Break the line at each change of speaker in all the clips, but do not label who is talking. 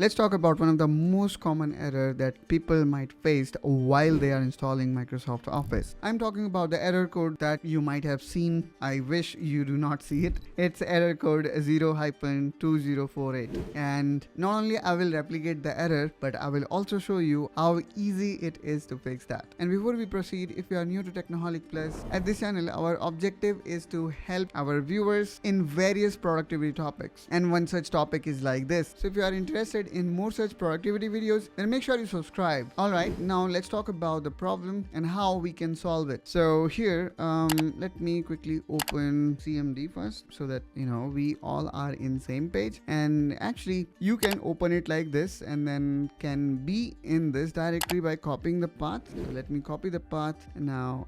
let's talk about one of the most common error that people might face while they are installing Microsoft Office. I'm talking about the error code that you might have seen. I wish you do not see it. It's error code 0-2048. And not only I will replicate the error, but I will also show you how easy it is to fix that. And before we proceed, if you are new to Technoholic Plus, at this channel, our objective is to help our viewers in various productivity topics. And one such topic is like this. So if you are interested in more such productivity videos, then make sure you subscribe. Alright, now let's talk about the problem and how we can solve it. So here, let me quickly open CMD first so that we all are in same page. And actually you can open it like this and then can be in this directory by copying the path. So let me copy the path. Now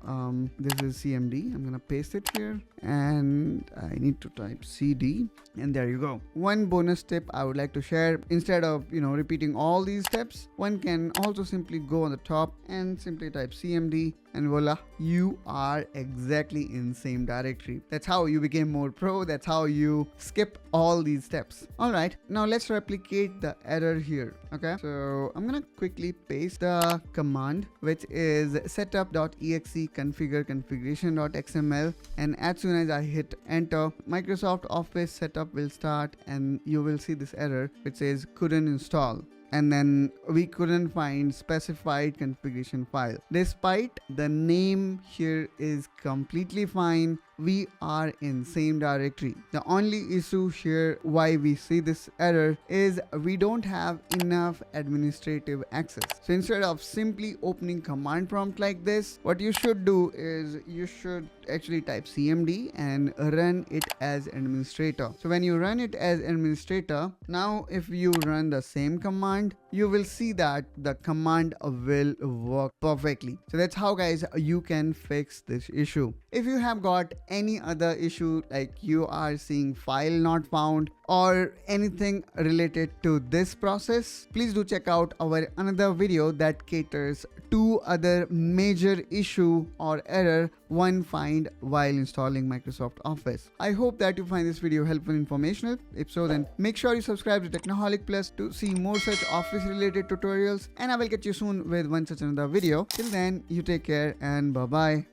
this is CMD. I'm gonna paste it here and I need to type CD, and there you go. One bonus tip I would like to share: instead of repeating all these steps, one can also simply go on the top and simply type CMD, and voila, you are exactly in same directory. That's how you became more pro. That's how you skip all these steps. All right, now let's replicate the error here. Okay, so I'm gonna quickly paste the command, which is setup.exe configure configuration.xml, and as soon as I hit enter, Microsoft Office setup will start and you will see this error which says couldn't install. And then we couldn't find specified configuration file. Despite the name here is completely fine, we are in same directory. The only issue here why we see this error is we don't have enough administrative access. So instead of simply opening command prompt like this, what you should do is you should actually type CMD and run it as administrator. So when you run it as administrator, now if you run the same command, you will see that the command will work perfectly. So that's how, guys, you can fix this issue. If you have got any other issue, like you are seeing file not found or anything related to this process, please do check out our another video that caters to other major issue or error one find while installing Microsoft Office. I hope that you find this video helpful and informational. If so, then make sure you subscribe to Technoholic Plus to see more such office related tutorials, and I will catch you soon with one such another video. Till then, you take care and bye bye.